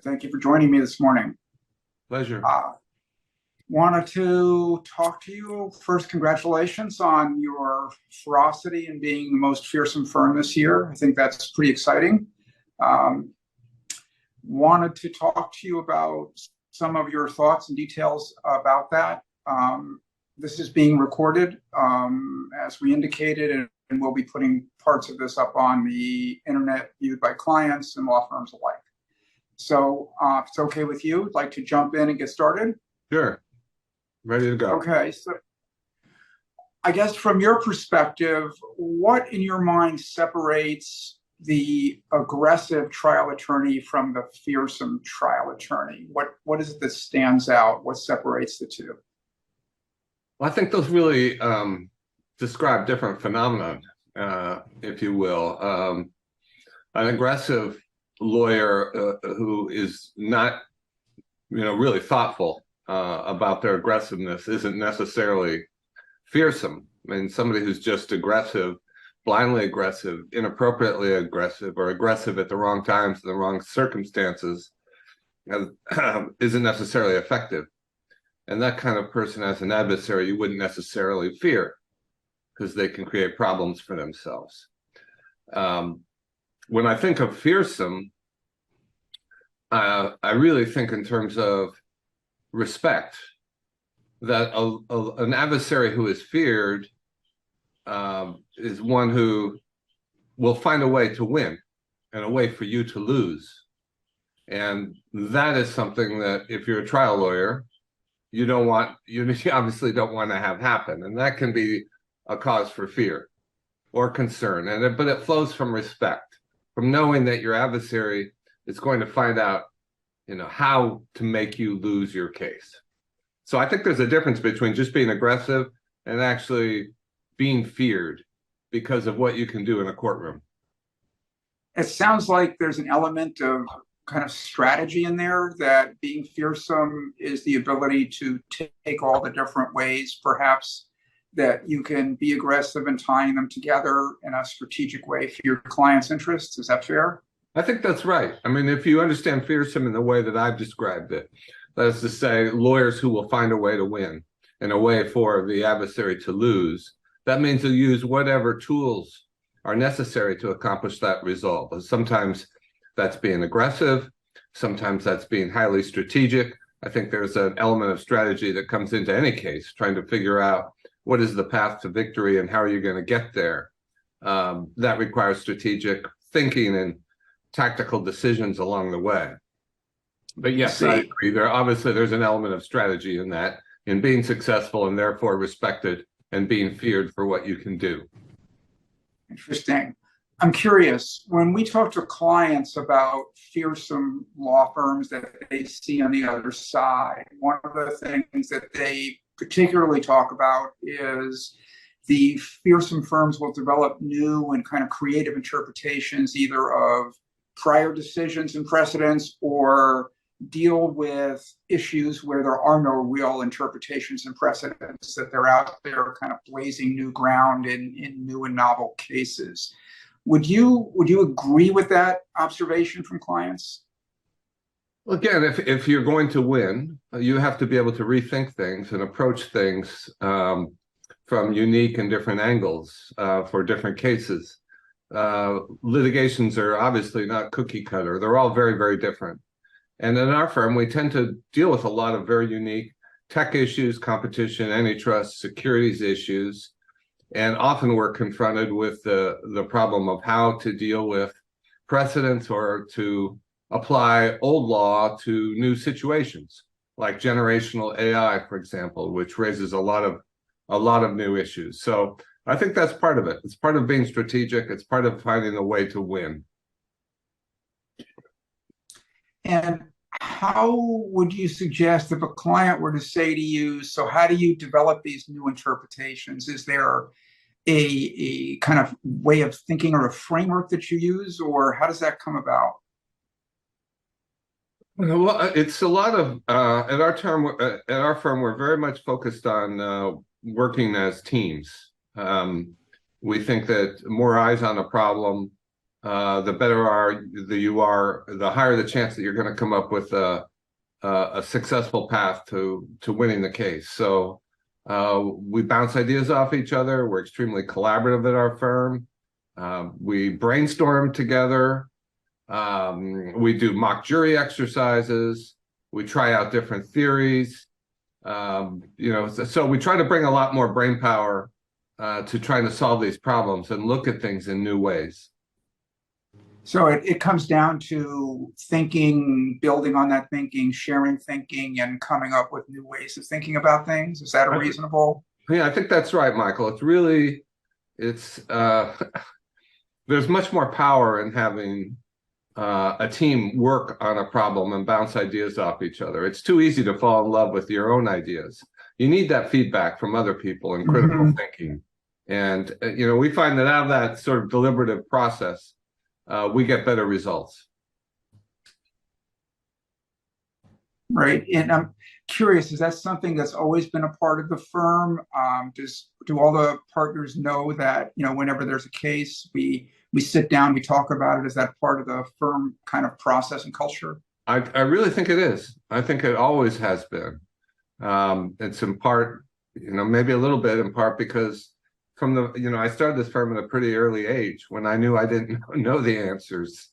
Thank you for joining me this morning. Pleasure. Wanted to talk to you. First, congratulations on your ferocity and being the most fearsome firm this year. I think that's pretty exciting. Wanted to talk to you about some of your thoughts and details about that. This is being recorded, as we indicated, and we'll be putting parts of this up on the internet viewed by clients and law firms alike. So if it's okay with you, I'd like to jump in and get started. Sure. Ready to go. Okay. So I guess from your perspective, what in your mind separates the aggressive trial attorney from the fearsome trial attorney? What is it that stands out? What separates the two? Well, I think those really describe different phenomena, if you will. An aggressive lawyer who is not, really thoughtful about their aggressiveness isn't necessarily fearsome. I mean, somebody who's just aggressive, blindly aggressive, inappropriately aggressive, or aggressive at the wrong times in the wrong circumstances isn't necessarily effective. And that kind of person as an adversary you wouldn't necessarily fear because they can create problems for themselves. When I think of fearsome, I really think in terms of respect, that an adversary who is feared is one who will find a way to win and a way for you to lose. And that is something that if you're a trial lawyer, you obviously don't want to have happen. And that can be a cause for fear or concern. But it flows from respect, from knowing that your adversary is going to find out, how to make you lose your case. So I think there's a difference between just being aggressive and actually being feared because of what you can do in a courtroom. It sounds like there's an element of kind of strategy in there, that being fearsome is the ability to take all the different ways, perhaps, that you can be aggressive and tying them together in a strategic way for your client's interests. Is that fair? I think that's right. I mean, if you understand fearsome in the way that I've described it, that is to say, lawyers who will find a way to win and a way for the adversary to lose, that means they'll use whatever tools are necessary to accomplish that result. Sometimes that's being aggressive. Sometimes that's being highly strategic. I think there's an element of strategy that comes into any case, trying to figure out what is the path to victory and how are you going to get there. That requires strategic thinking and tactical decisions along the way. But yes, I agree. There's an element of strategy in that, in being successful and therefore respected and being feared for what you can do. Interesting. I'm curious, when we talk to clients about fearsome law firms that they see on the other side, one of the things that they particularly talk about is the fearsome firms will develop new and kind of creative interpretations either of prior decisions and precedents, or deal with issues where there are no real interpretations and precedents, that they're out there kind of blazing new ground in new and novel cases. Would you agree with that observation from clients? Well, again, if you're going to win, you have to be able to rethink things and approach things from unique and different angles for different cases. Litigations are obviously not cookie cutter. They're all very, very different. And in our firm, we tend to deal with a lot of very unique tech issues, competition, antitrust, securities issues. And often we're confronted with the problem of how to deal with precedents or to apply old law to new situations, like generational AI, for example, which raises a lot of new issues. So I think that's part of it. It's part of being strategic. It's part of finding a way to win. And how would you suggest, if a client were to say to you, so how do you develop these new interpretations? Is there a kind of way of thinking or a framework that you use, or how does that come about? Well, it's a lot of, at our firm, we're very much focused on working as teams. We think that more eyes on a problem the the higher the chance that you're going to come up with a successful path to winning the case. So we bounce ideas off each other. We're extremely collaborative at our firm. We brainstorm together. We do mock jury exercises. We try out different theories. So we try to bring a lot more brain power to trying to solve these problems and look at things in new ways. So it comes down to thinking, building on that thinking, sharing thinking, and coming up with new ways of thinking about things. Is that a reasonable? Yeah, I think that's right, Michael. It's there's much more power in having a team work on a problem and bounce ideas off each other. It's too easy to fall in love with your own ideas. You need that feedback from other people and critical thinking. And, we find that out of that sort of deliberative process, we get better results. Right. And I'm curious, is that something that's always been a part of the firm? Do all the partners know that, whenever there's a case, we sit down, we talk about it? Is that part of the firm kind of process and culture? I really think it is. I think it always has been. It's in part, maybe a little bit in part because I started this firm at a pretty early age when I knew I didn't know the answers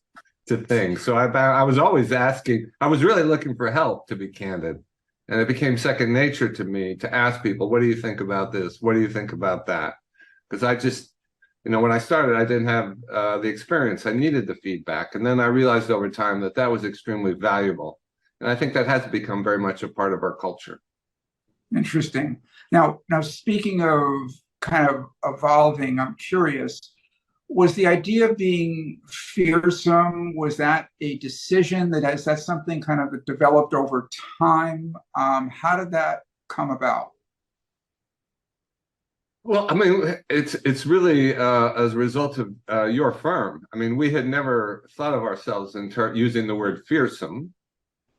to things. So I was always asking, I was really looking for help, to be candid. And it became second nature to me to ask people, what do you think about this? What do you think about that? Because I just, when I started, I didn't have the experience. I needed the feedback. And then I realized over time that was extremely valuable. And I think that has become very much a part of our culture. Interesting. Now speaking of kind of evolving, I'm curious, was the idea of being fearsome, was that a decision is that something kind of developed over time? How did that come about? Well, I mean, it's really as a result of your firm. I mean, we had never thought of ourselves using the word fearsome.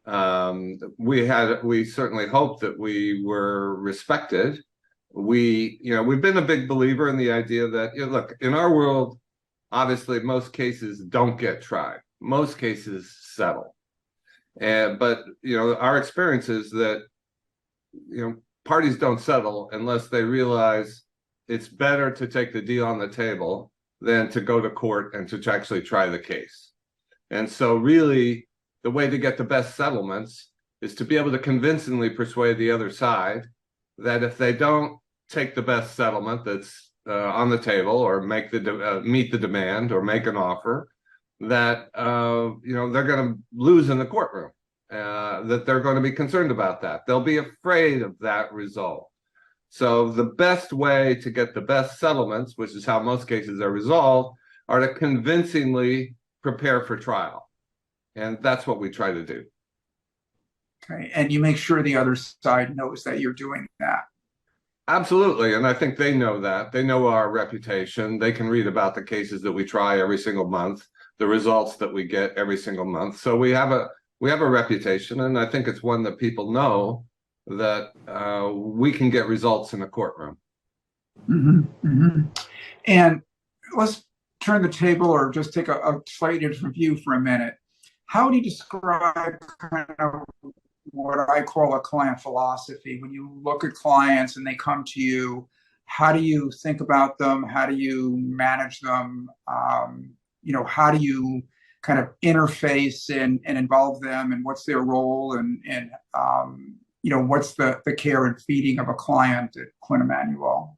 We certainly hoped that we were respected. We've been a big believer in the idea that, look, in our world, obviously, most cases don't get tried. Most cases settle. But our experience is that, parties don't settle unless they realize it's better to take the deal on the table than to go to court and to actually try the case. And so really, the way to get the best settlements is to be able to convincingly persuade the other side that if they don't take the best settlement that's on the table or meet the demand or make an offer, that they're going to lose in the courtroom, that they're going to be concerned about that. They'll be afraid of that result. So the best way to get the best settlements, which is how most cases are resolved, are to convincingly prepare for trial. And that's what we try to do. Okay. And you make sure the other side knows that you're doing that. Absolutely. And I think they know that. They know our reputation. They can read about the cases that we try every single month, the results that we get every single month. So we have a reputation, and I think it's one that people know that we can get results in a courtroom. And let's turn the table or just take a slightly different view for a minute. How do you describe kind of what I call a client philosophy? When you look at clients and they come to you, how do you think about them? How do you manage them? How do you kind of interface and involve them, and what's their role, and what's the care and feeding of a client at Quinn Emanuel?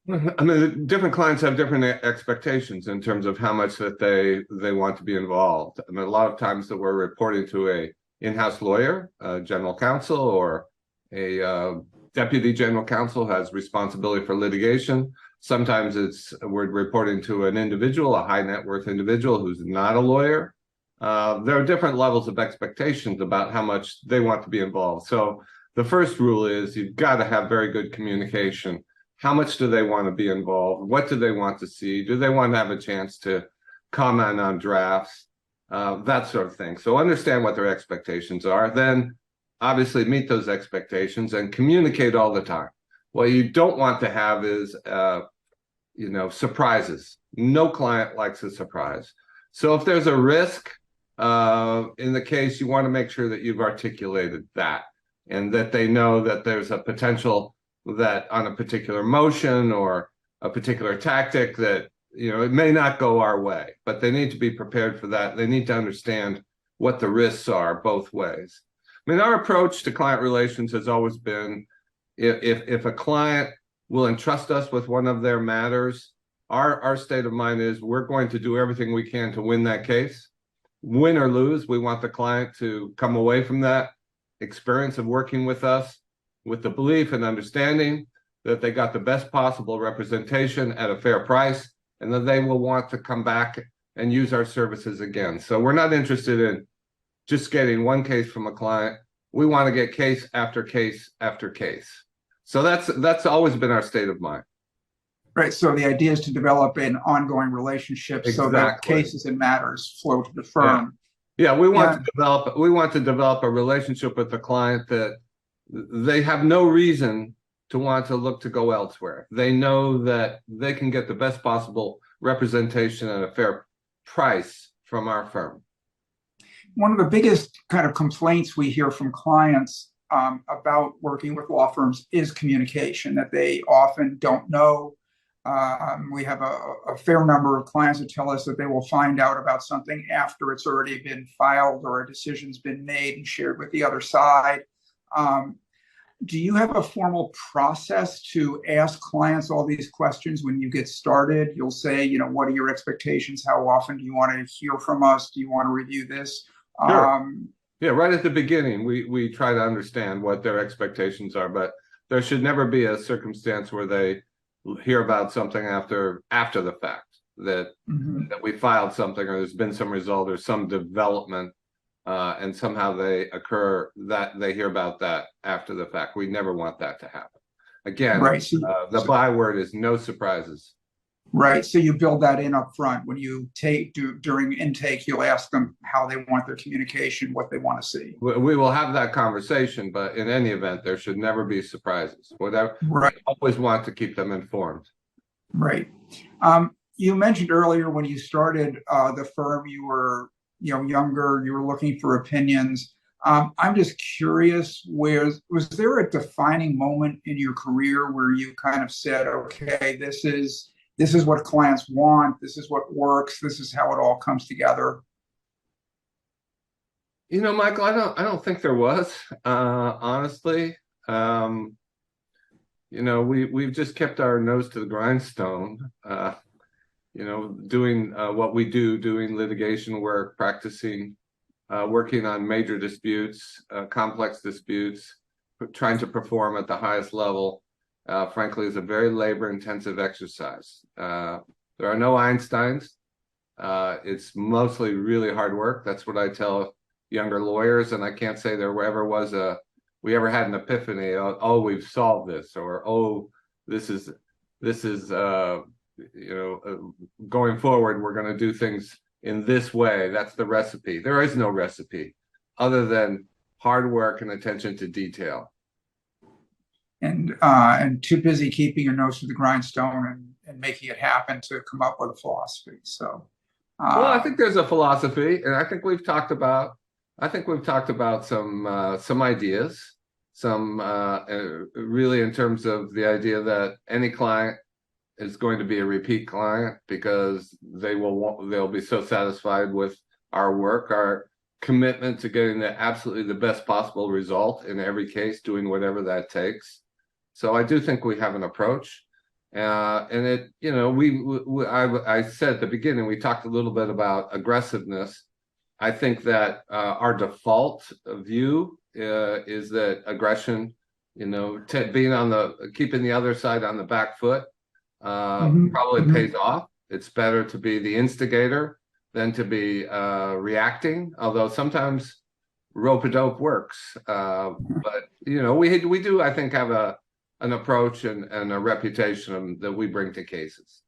I mean, different clients have different expectations in terms of how much that they want to be involved. I mean, a lot of times that we're reporting to a in-house lawyer, a general counsel, or a deputy general counsel who has responsibility for litigation. Sometimes we're reporting to an individual, a high net worth individual who's not a lawyer. There are different levels of expectations about how much they want to be involved. So the first rule is you've got to have very good communication. How much do they want to be involved? What do they want to see? Do they want to have a chance to comment on drafts? That sort of thing. So understand what their expectations are. Then obviously meet those expectations and communicate all the time. What you don't want to have is, surprises. No client likes a surprise. So if there's a risk in the case, you want to make sure that you've articulated that and that they know that there's a potential that on a particular motion or a particular tactic that, it may not go our way, but they need to be prepared for that. They need to understand what the risks are both ways. I mean, our approach to client relations has always been if a client will entrust us with one of their matters, our state of mind is we're going to do everything we can to win that case. Win or lose, we want the client to come away from that experience of working with us with the belief and understanding that they got the best possible representation at a fair price, and that they will want to come back and use our services again. So we're not interested in just getting one case from a client. We want to get case after case after case. So that's always been our state of mind. Right. So the idea is to develop an ongoing relationship so that cases and matters flow to the firm. Yeah, we want to develop a relationship with the client that they have no reason to want to look to go elsewhere. They know that they can get the best possible representation at a fair price from our firm. One of the biggest kind of complaints we hear from clients about working with law firms is communication, that they often don't know. We have a fair number of clients who tell us that they will find out about something after it's already been filed or a decision's been made and shared with the other side. Do you have a formal process to ask clients all these questions when you get started? You'll say, what are your expectations? How often do you want to hear from us? Do you want to review this? Sure. Yeah, right at the beginning, we try to understand what their expectations are, but there should never be a circumstance where they hear about something after the fact, that we filed something or there's been some result or some development, and somehow they hear about that after the fact. We never want that to happen. Again, right. The byword is no surprises. Right. So you build that in up front. When you during intake, you'll ask them how they want their communication, what they want to see. We will have that conversation, but in any event, there should never be surprises. Whatever. Right. We always want to keep them informed. Right. You mentioned earlier when you started the firm, you were younger. You were looking for opinions. I'm just curious, was there a defining moment in your career where you kind of said, okay, this is what clients want. This is what works. This is how it all comes together. Michael, I don't think there was, honestly. We've just kept our nose to the grindstone, doing what we do, doing litigation work, practicing, working on major disputes, complex disputes, trying to perform at the highest level. Frankly, is a very labor-intensive exercise. There are no Einsteins. It's mostly really hard work. That's what I tell younger lawyers, and I can't say there ever we ever had an epiphany. Oh, we've solved this, or this is going forward, we're going to do things in this way. That's the recipe. There is no recipe other than hard work and attention to detail. And too busy keeping your nose to the grindstone and making it happen to come up with a philosophy. So, well, I think there's a philosophy, and I think we've talked about some ideas, really in terms of the idea that any client is going to be a repeat client because they'll be so satisfied with our work, our commitment to getting absolutely the best possible result in every case, doing whatever that takes. So I do think we have an approach, and I said at the beginning, we talked a little bit about aggressiveness. I think that our default view is that aggression, keeping the other side on the back foot, probably pays off. It's better to be the instigator than to be reacting, although sometimes rope-a-dope works. But we do, I think, have an approach and a reputation that we bring to cases.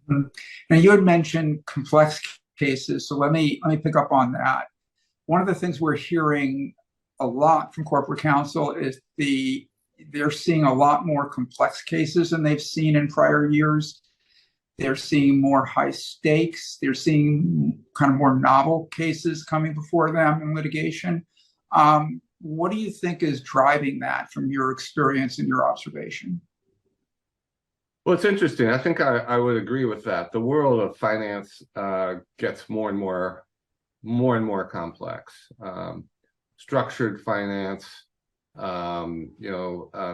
Now, you had mentioned complex cases, so let me pick up on that. One of the things we're hearing a lot from corporate counsel is they're seeing a lot more complex cases than they've seen in prior years. They're seeing more high stakes. They're seeing kind of more novel cases coming before them in litigation. What do you think is driving that from your experience and your observation? Well, it's interesting. I think I would agree with that. The world of finance gets more and more complex. Structured finance,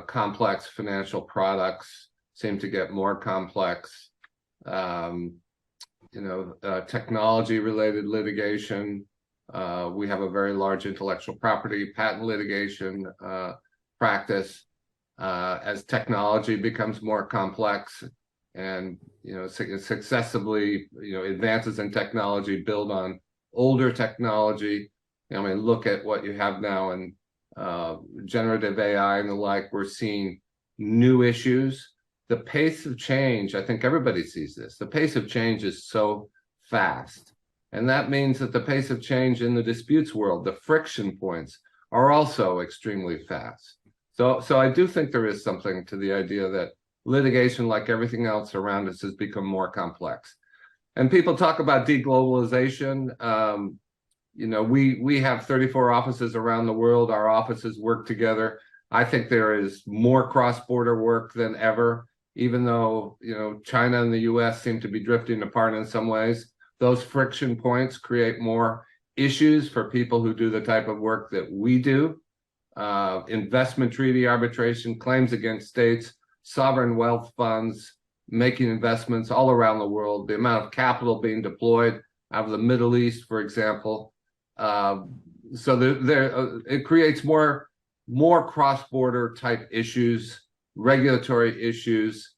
complex financial products seem to get more complex. Technology-related litigation. We have a very large intellectual property patent litigation practice. As technology becomes more complex and successively advances in technology build on older technology. Look at what you have now in generative AI and the like. We're seeing new issues. The pace of change, I think everybody sees this. The pace of change is so fast. And that means that the pace of change in the disputes world, the friction points, are also extremely fast. So I do think there is something to the idea that litigation, like everything else around us, has become more complex. And people talk about deglobalization. We have 34 offices around the world. Our offices work together. I think there is more cross-border work than ever, even though China and the US seem to be drifting apart in some ways. Those friction points create more issues for people who do the type of work that we do. Investment treaty arbitration, claims against states, sovereign wealth funds, making investments all around the world, the amount of capital being deployed out of the Middle East, for example. It creates more cross-border type issues, regulatory issues,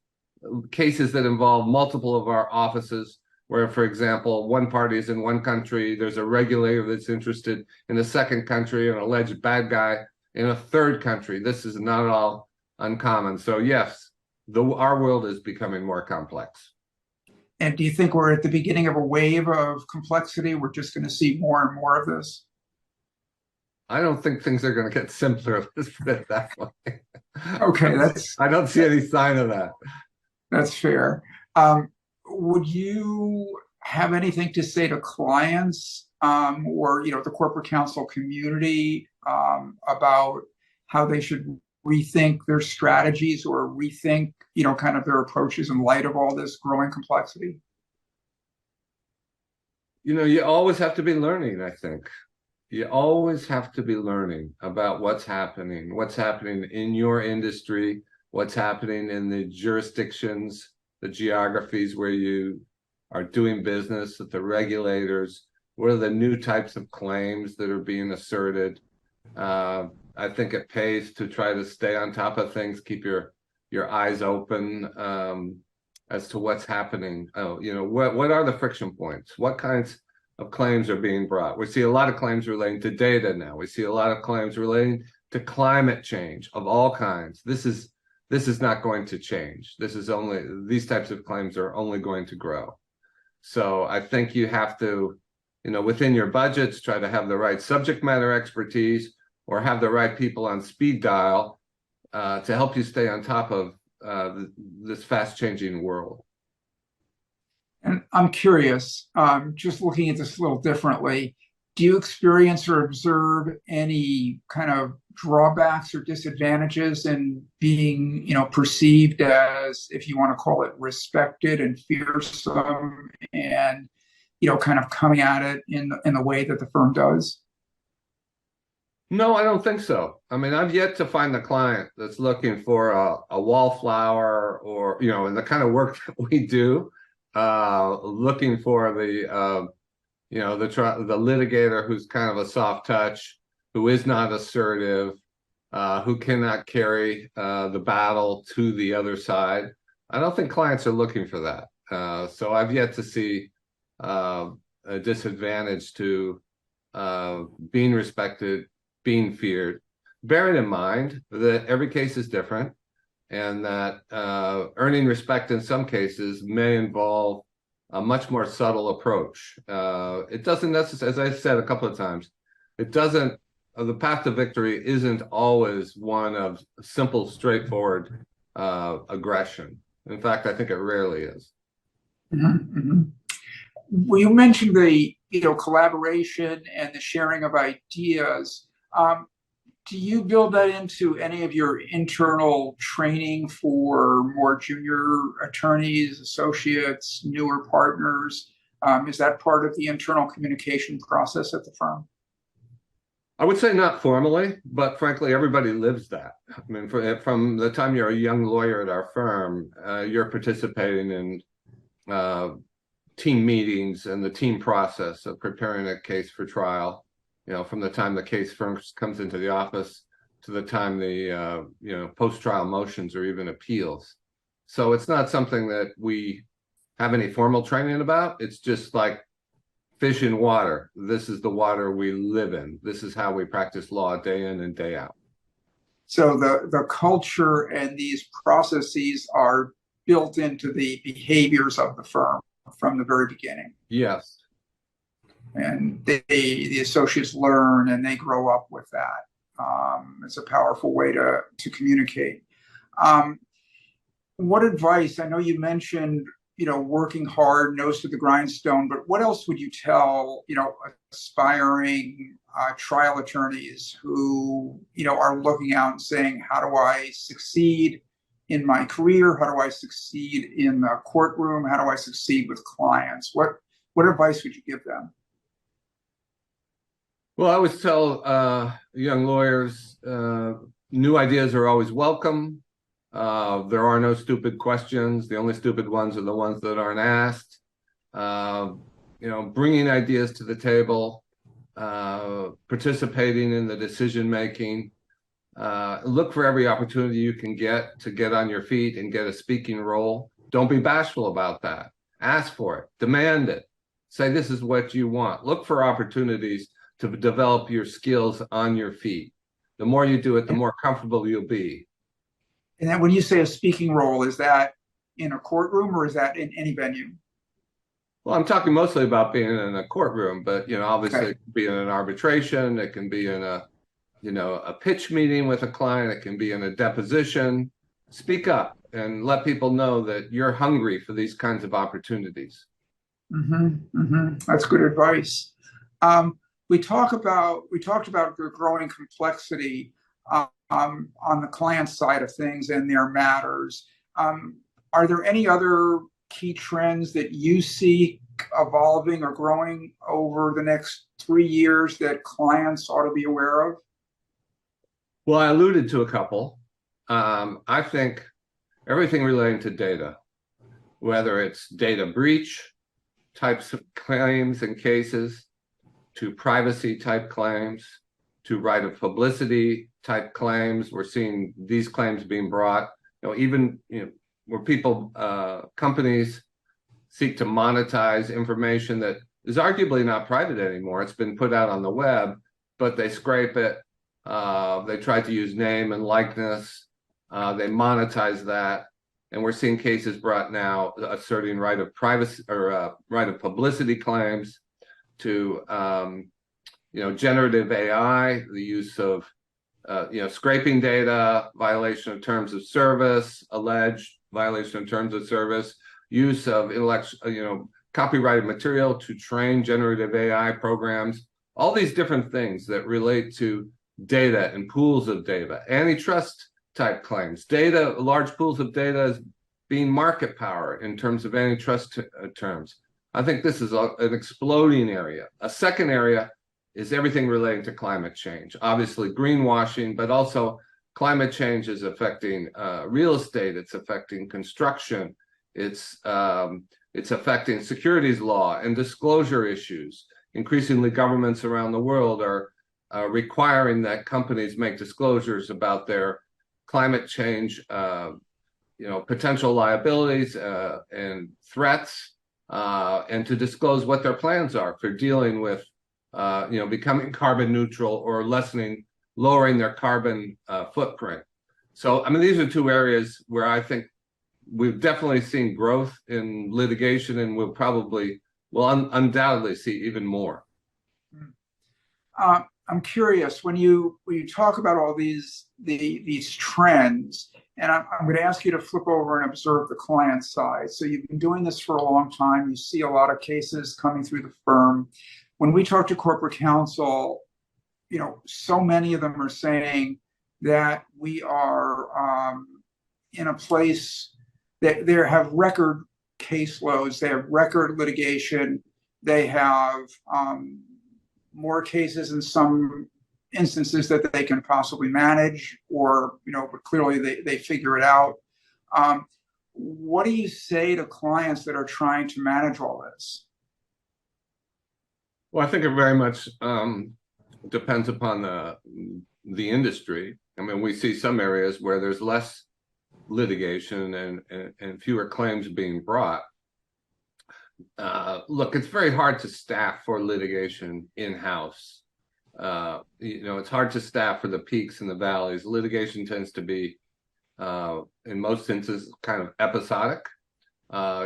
cases that involve multiple of our offices, where, for example, one party is in one country, there's a regulator that's interested in a second country, an alleged bad guy in a third country. This is not at all uncommon. So yes, our world is becoming more complex. And do you think we're at the beginning of a wave of complexity? We're just going to see more and more of this? I don't think things are going to get simpler. Let's put it that way. Okay, I don't see any sign of that. That's fair. Would you have anything to say to clients or the corporate counsel community about how they should rethink their strategies or rethink kind of their approaches in light of all this growing complexity? You always have to be learning, I think. You always have to be learning about what's happening in your industry, what's happening in the jurisdictions, the geographies where you are doing business, with the regulators, what are the new types of claims that are being asserted. I think it pays to try to stay on top of things, keep your eyes open as to what's happening. What are the friction points? What kinds of claims are being brought? We see a lot of claims relating to data now. We see a lot of claims relating to climate change of all kinds. This is not going to change. These types of claims are only going to grow. So I think you have to, within your budgets, try to have the right subject matter expertise or have the right people on speed dial to help you stay on top of this fast changing world. And I'm curious, just looking at this a little differently, do you experience or observe any kind of drawbacks or disadvantages in being, perceived as, if you want to call it, respected and fearsome and, kind of coming at it in the way that the firm does? No, I don't think so. I've yet to find the client that's looking for a wallflower or, in the kind of work that we do, looking for the litigator who's kind of a soft touch, who is not assertive, who cannot carry the battle to the other side. I don't think clients are looking for that. So I've yet to see a disadvantage to being respected, being feared, bearing in mind that every case is different and that earning respect in some cases may involve a much more subtle approach. It doesn't necessarily, as I said a couple of times, the path to victory isn't always one of simple, straightforward aggression. In fact, I think it rarely is. Mhm, mhm. Well, you mentioned the collaboration and the sharing of ideas. Um, do you build that into any of your internal training for more junior attorneys, associates, newer partners? Is that part of the internal communication process at the firm? I would say not formally, but frankly, everybody lives that. I mean, from the time you're a young lawyer at our firm, you're participating in uh, team meetings and the team process of preparing a case for trial. From the time the case first comes into the office to the time the post-trial motions or even appeals. So it's not something that we have any formal training about. It's just like fish in water. This is the water we live in. This is how we practice law day in and day out. So the culture and these processes are built into the behaviors of the firm from the very beginning. Yes. And the associates learn and they grow up with that. It's a powerful way to communicate. Um, what advice? I know you mentioned working hard, nose to the grindstone, but what else would you tell aspiring trial attorneys who are looking out and saying, how do I succeed in my career? How do I succeed in the courtroom? How do I succeed with clients? What advice would you give them? Well, I always tell young lawyers, new ideas are always welcome. There are no stupid questions. The only stupid ones are the ones that aren't asked. Bringing ideas to the table, participating in the decision making. Look for every opportunity you can get to get on your feet and get a speaking role. Don't be bashful about that. Ask for it. Demand it. Say this is what you want. Look for opportunities to develop your skills on your feet. The more you do it, the more comfortable you'll be. And then when you say a speaking role, is that in a courtroom or is that in any venue? Well, I'm talking mostly about being in a courtroom, but obviously Okay. it can be in an arbitration, it can be in a pitch meeting with a client, it can be in a deposition. Speak up and let people know that you're hungry for these kinds of opportunities. That's good advice. Um, we talked about the growing complexity on the client side of things and their matters. Um, are there any other key trends that you see evolving or growing over the next 3 years that clients ought to be aware of? Well, I alluded to a couple. I think everything relating to data, whether it's data breach types of claims and cases, to privacy type claims, to right of publicity type claims. We're seeing these claims being brought, even where people, companies seek to monetize information that is arguably not private anymore. It's been put out on the web, but they scrape it. They try to use name and likeness. They monetize that. And we're seeing cases brought now asserting right of privacy or right of publicity claims to generative AI, the use of scraping data, violation of terms of service, alleged violation of terms of service, use of copyrighted material to train generative AI programs, all these different things that relate to data and pools of data, antitrust type claims. Data, large pools of data as being market power in terms of antitrust terms. I think this is an exploding area. A second area is everything relating to climate change. Obviously greenwashing, but also climate change is affecting real estate. It's affecting construction. It's affecting securities law and disclosure issues. Increasingly, governments around the world are requiring that companies make disclosures about their climate change, potential liabilities and threats, and to disclose what their plans are for dealing with, becoming carbon neutral or lowering their carbon footprint. So, I mean, these are two areas where I think we've definitely seen growth in litigation, and will undoubtedly see even more. I'm curious when you talk about all these trends. And I'm going to ask you to flip over and observe the client side. So you've been doing this for a long time. You see a lot of cases coming through the firm. When we talk to corporate counsel, so many of them are saying that we are in a place that they have record caseloads, they have record litigation, they have more cases in some instances that they can possibly manage, or but clearly they figure it out. What do you say to clients that are trying to manage all this? Well, I think it very much depends upon the industry. I mean, we see some areas where there's less litigation and fewer claims being brought. Look, it's very hard to staff for litigation in-house. It's hard to staff for the peaks and the valleys. Litigation tends to be, in most instances, kind of episodic.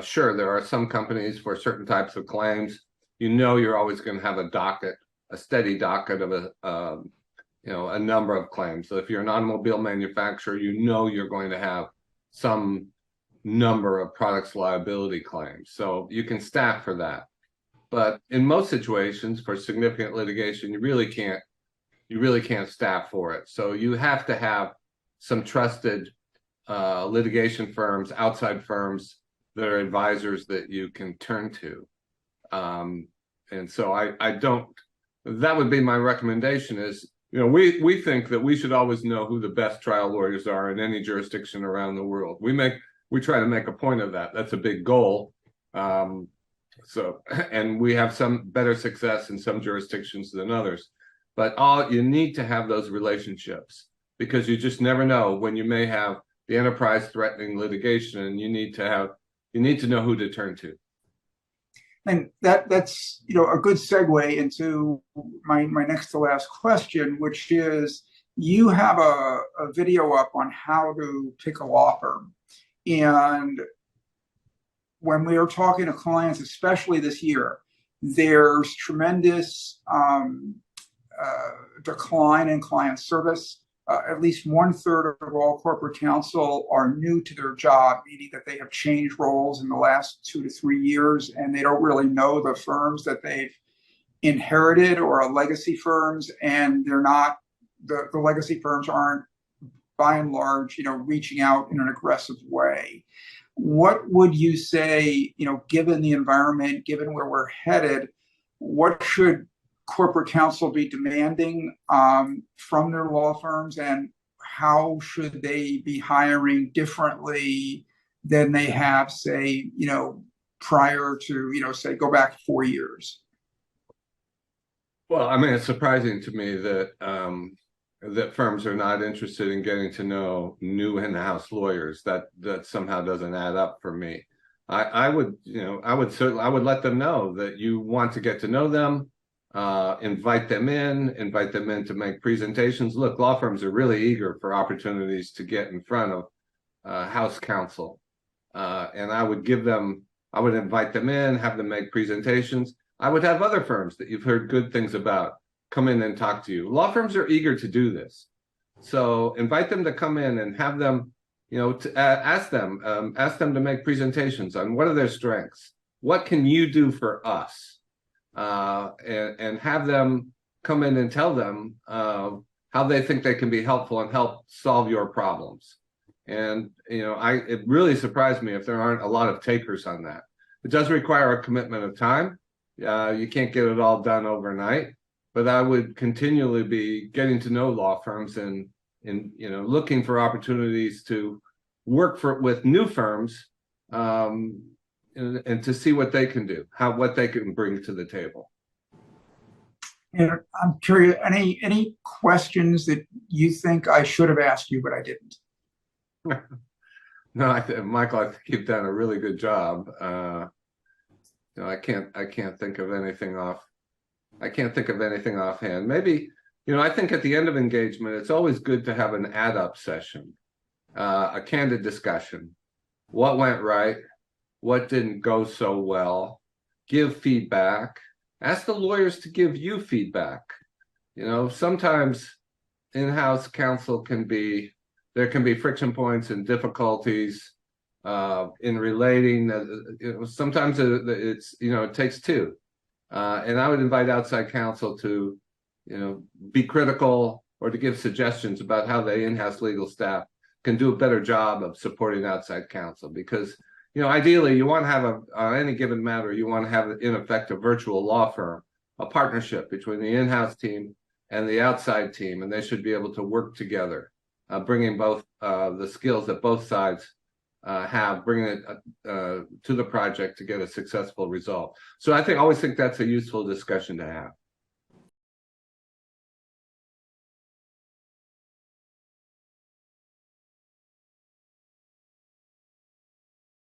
Sure, there are some companies for certain types of claims. You're always going to have a steady docket of a number of claims. So if you're an automobile manufacturer, you're going to have some number of products liability claims. So you can staff for that. But in most situations for significant litigation, you really can't staff for it. So you have to have some trusted litigation firms, outside firms that are advisors that you can turn to. And so that would be my recommendation is, we think that we should always know who the best trial lawyers are in any jurisdiction around the world. We try to make a point of that. That's a big goal. And we have some better success in some jurisdictions than others, but you need to have those relationships, because you just never know when you may have the enterprise threatening litigation, and you need to know who to turn to. And that's a good segue into my next to last question, which is you have a video up on how to pick a law firm. And when we are talking to clients, especially this year, there's tremendous decline in client service. At least 1/3 of all corporate counsel are new to their job, meaning that they have changed roles in the last 2 to 3 years, and they don't really know the firms that they've inherited or are legacy firms, and they're not the legacy firms aren't, by and large, reaching out in an aggressive way. What would you say, given the environment, given where we're headed, what should corporate counsel be demanding from their law firms, and how should they be hiring differently than they have, say, prior to, say, go back 4 years? Well, I mean, it's surprising to me that that firms are not interested in getting to know new in-house lawyers. That somehow doesn't add up for me. I would let them know that you want to get to know them. Invite them in to make presentations. Look, law firms are really eager for opportunities to get in front of house counsel. And I would invite them in, have them make presentations. I would have other firms that you've heard good things about come in and talk to you. Law firms are eager to do this. So invite them to come in and have them, ask them to make presentations on what are their strengths. What can you do for us? And have them come in and tell them how they think they can be helpful and help solve your problems. And it really surprised me if there aren't a lot of takers on that. It does require a commitment of time. You can't get it all done overnight, but I would continually be getting to know law firms and looking for opportunities to work with new firms. And to see what they can do, what they can bring to the table. And I'm curious, any questions that you think I should have asked you, but I didn't? No, Michael, I think you've done a really good job. I can't think of anything offhand. Maybe, I think at the end of engagement, it's always good to have an add-up session, a candid discussion. What went right? What didn't go so well? Give feedback. Ask the lawyers to give you feedback. Sometimes in-house counsel can be there can be friction points and difficulties in relating. Sometimes it's, it takes two. And I would invite outside counsel to, be critical or to give suggestions about how the in-house legal staff can do a better job of supporting outside counsel. Because, ideally, you want to have on any given matter, you want to have, in effect, a virtual law firm, a partnership between the in-house team and the outside team, and they should be able to work together, bringing both the skills that both sides have, bringing it to the project to get a successful result. So I always think that's a useful discussion to have.